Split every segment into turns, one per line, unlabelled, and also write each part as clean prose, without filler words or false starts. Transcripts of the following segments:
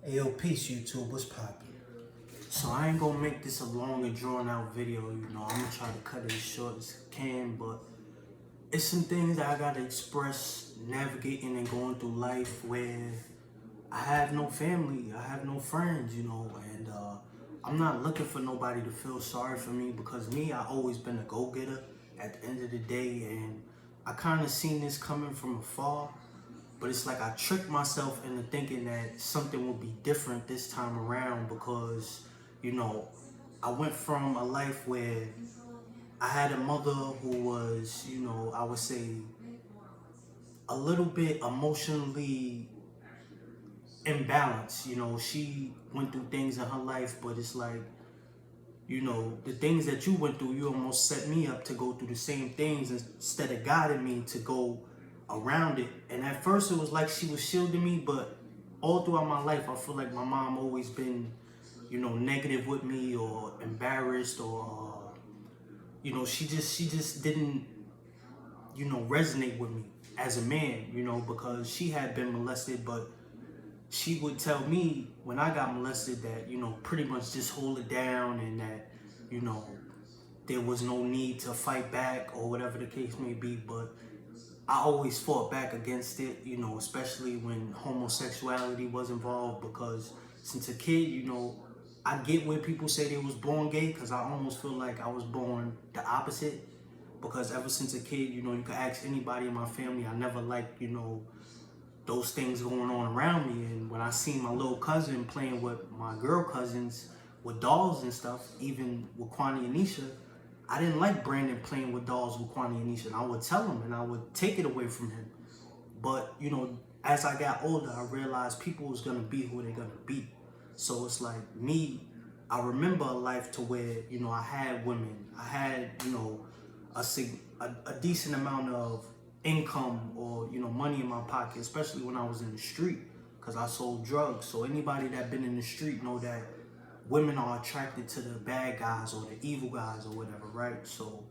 Hey, yo, peace, YouTube. What's poppin'?
So I ain't gonna make this a long and drawn out video, I'm gonna try to cut it as short as I can, but it's some things that I gotta express navigating and going through life where I have no family, I have no friends, and I'm not looking for nobody to feel sorry for me because I always been a go-getter at the end of the day, and I kind of seen this coming from afar. But it's like I tricked myself into thinking that something would be different this time around because, you know, I went from a life where I had a mother who was, I would say a little bit emotionally imbalanced. She went through things in her life, but it's like, the things that you went through, you almost set me up to go through the same things instead of guiding me to go around it. And at first it was like she was shielding me, but all throughout my life, I feel like my mom always been, negative with me or embarrassed or, she just didn't, resonate with me as a man, because she had been molested, but she would tell me when I got molested that, pretty much just hold it down and that, you know, there was no need to fight back or whatever the case may be. But I always fought back against it, especially when homosexuality was involved because since a kid, I get where people say they was born gay because I almost feel like I was born the opposite because ever since a kid, you could ask anybody in my family, I never liked, those things going on around me. And when I seen my little cousin playing with my girl cousins with dolls and stuff, even with Kwani and Nisha, I didn't like Brandon playing with dolls with Kwani and Nisha. And I would tell him and I would take it away from him. But, as I got older, I realized people was going to be who they're going to be. So it's like I remember a life to where, I had women. I had, a decent amount of income or money in my pocket, especially when I was in the street because I sold drugs. So anybody that been in the street know that women are attracted to the bad guys or the evil guys or whatever, right? So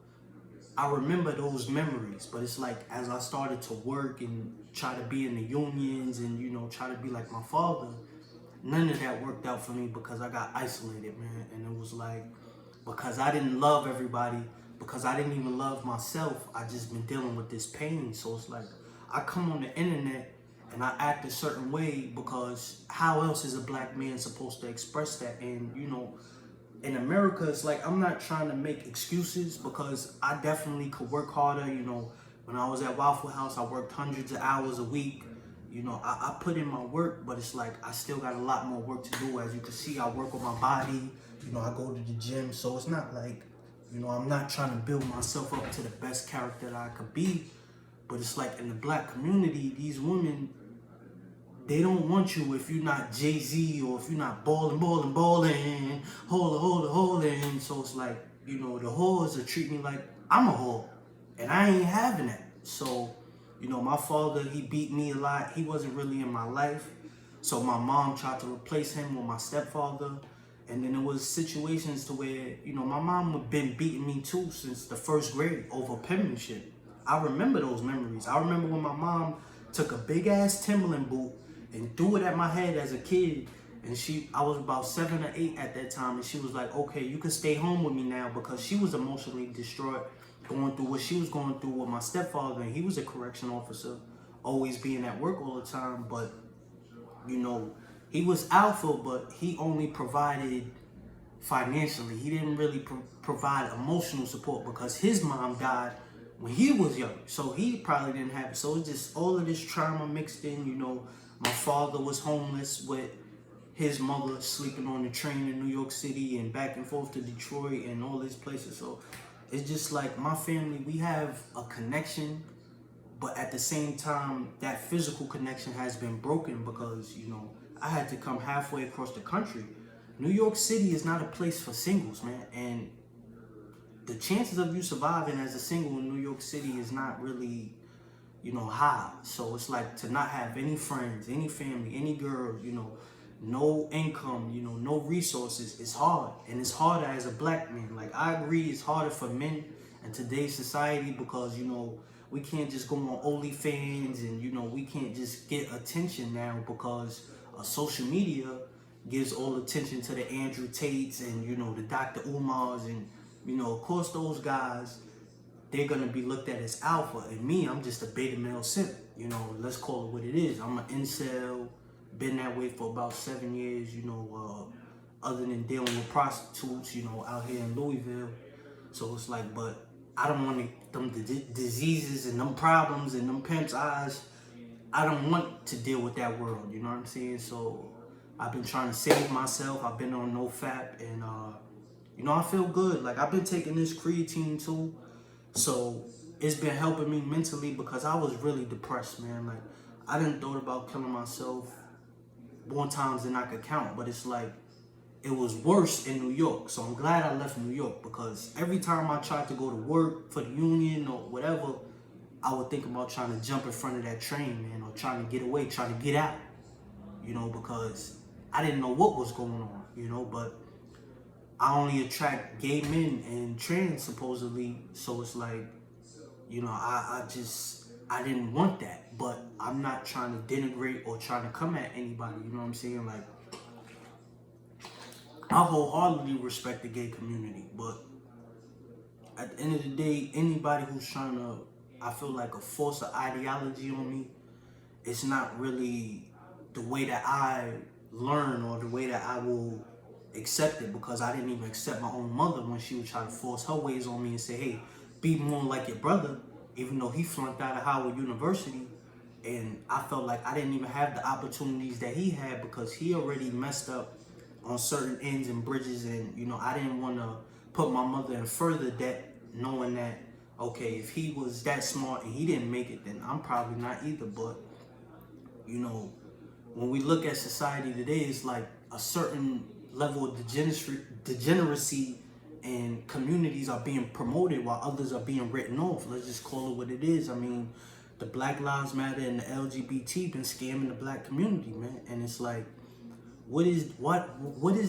I remember those memories, but it's like as I started to work and try to be in the unions and try to be like my father, none of that worked out for me because I got isolated, man. And it was like because I didn't love everybody, because I didn't even love myself, I just been dealing with this pain. So it's like I come on the internet and I act a certain way because how else is a black man supposed to express that? And in America, it's like I'm not trying to make excuses because I definitely could work harder. When I was at Waffle House, I worked hundreds of hours a week. I put in my work, but it's like I still got a lot more work to do. As you can see, I work on my body. I go to the gym, so it's not like, I'm not trying to build myself up to the best character that I could be. But it's like in the black community, these women, they don't want you if you're not Jay-Z or if you're not balling, holding. So it's like, the whores will treat me like I'm a whore. And I ain't having that. So, my father, he beat me a lot. He wasn't really in my life. So my mom tried to replace him with my stepfather. And then there was situations to where, my mom had been beating me too since the first grade over penmanship. I remember those memories. I remember when my mom took a big ass Timberland boot and threw it at my head as a kid. And I was about 7 or 8 at that time. And she was like, okay, you can stay home with me now because she was emotionally distraught going through what she was going through with my stepfather. And he was a correction officer, always being at work all the time. But, he was alpha, but he only provided financially. He didn't really provide emotional support because his mom died when he was young. So he probably didn't have it. So it's just all of this trauma mixed in. My father was homeless with his mother sleeping on the train in New York City and back and forth to Detroit and all these places. So it's just like my family, we have a connection, but at the same time, that physical connection has been broken because, I had to come halfway across the country. New York City is not a place for singles, man. And the chances of you surviving as a single in New York City is not really, high. So it's like to not have any friends, any family, any girl, no income, no resources. It's hard. And it's harder as a black man. Like, I agree it's harder for men in today's society because, we can't just go on OnlyFans and, we can't just get attention now because of social media. gives all attention to the Andrew Tates and, you know, the Dr. Umars and, you know, of course those guys, they're gonna be looked at as alpha. And me, I'm just a beta male simp. You know, let's call it what it is. I'm an incel, been that way for about 7 years, you know, other than dealing with prostitutes, you know, out here in Louisville. So it's like, but I don't want them diseases and them problems and them pimps' eyes. I don't want to deal with that world, you know what I'm saying? So I've been trying to save myself. I've been on NoFap and, you know, I feel good. Like, I've been taking this creatine too. So it's been helping me mentally because I was really depressed, man. Like, I didn't thought about killing myself more times than I could count, but it's like, it was worse in New York. So I'm glad I left New York because every time I tried to go to work for the union or whatever, I would think about trying to jump in front of that train, man, or trying to get away, trying to get out, you know, because I didn't know what was going on, you know, but I only attract gay men and trans supposedly. So it's like, you know, I didn't want that, but I'm not trying to denigrate or trying to come at anybody, you know what I'm saying? Like, I wholeheartedly respect the gay community, but at the end of the day, anybody who's trying to, I feel like, a force of ideology on me, it's not really the way that I learn or the way that I will accept it, because I didn't even accept my own mother when she would try to force her ways on me and say, hey, be more like your brother, even though he flunked out of Howard University. And I felt like I didn't even have the opportunities that he had because he already messed up on certain ends and bridges. And, you know, I didn't want to put my mother in further debt, knowing that, okay, if he was that smart and he didn't make it, then I'm probably not either. But, you know, when we look at society today, it's like a certain level of degeneracy and communities are being promoted while others are being written off. Let's just call it what it is. I mean, the Black Lives Matter and the LGBT been scamming the black community, man. And it's like, what is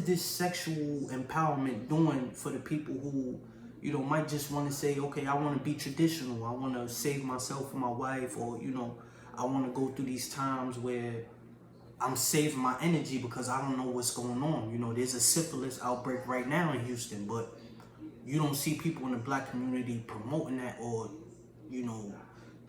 this sexual empowerment doing for the people who, you know, might just want to say, okay, I want to be traditional. I want to save myself for my wife, or, you know, I want to go through these times where I'm saving my energy because I don't know what's going on. You know, there's a syphilis outbreak right now in Houston, but you don't see people in the black community promoting that or, you know,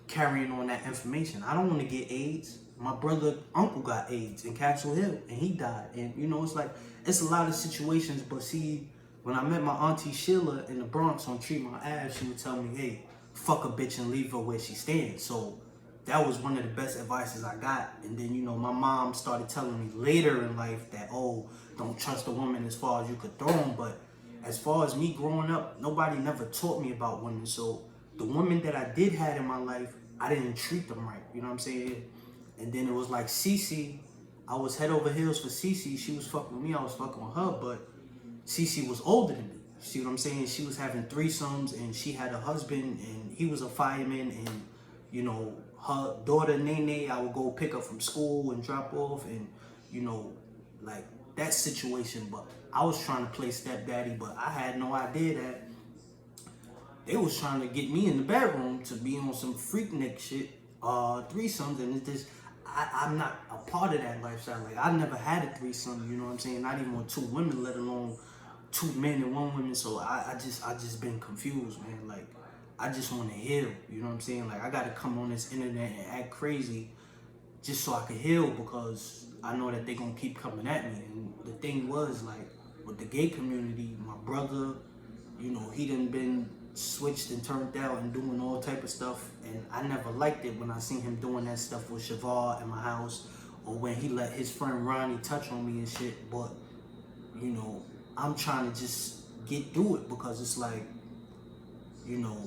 carrying on that information. I don't want to get AIDS. My brother, uncle got AIDS in Capitol Hill and he died. And, you know, it's like, it's a lot of situations. But see, when I met my auntie Sheila in the Bronx on Tremont Ave, she would tell me, hey, fuck a bitch and leave her where she stands. So that was one of the best advices I got. And then, you know, my mom started telling me later in life that, oh, don't trust a woman as far as you could throw them. But as far as me growing up, nobody never taught me about women. So the women that I did have in my life, I didn't treat them right. You know what I'm saying? And then it was like Cece. I was head over heels for Cece. She was fucking with me. I was fucking with her. But Cece was older than me. See what I'm saying? She was having threesomes and she had a husband and he was a fireman. And, you know, her daughter Nene, I would go pick up from school and drop off. And, you know, like that situation. But I was trying to play stepdaddy, but I had no idea that they was trying to get me in the bedroom to be on some freaknik shit, threesomes, and it's just, I'm not a part of that lifestyle. Like, I never had a threesome, you know what I'm saying? Not even with two women, let alone two men and one woman. So I just been confused, man. Like, I just want to heal, you know what I'm saying? Like, I got to come on this internet and act crazy just so I can heal, because I know that they going to keep coming at me. And the thing was, like, with the gay community, my brother, you know, he done been switched and turned out and doing all type of stuff, and I never liked it when I seen him doing that stuff with Shavar in my house, or when he let his friend Ronnie touch on me and shit. But, you know, I'm trying to just get through it, because it's like, you know,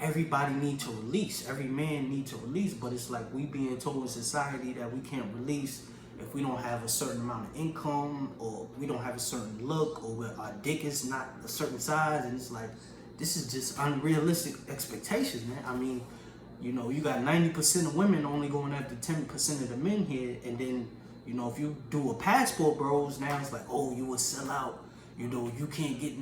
everybody need to release, every man need to release, but it's like we being told in society that we can't release if we don't have a certain amount of income, or we don't have a certain look, or our dick is not a certain size. And it's like, this is just unrealistic expectations, man. I mean, you know, you got 90% of women only going after 10% of the men here. And then, you know, if you do a passport, bros, now it's like, oh, you will sell out. You know, you can't get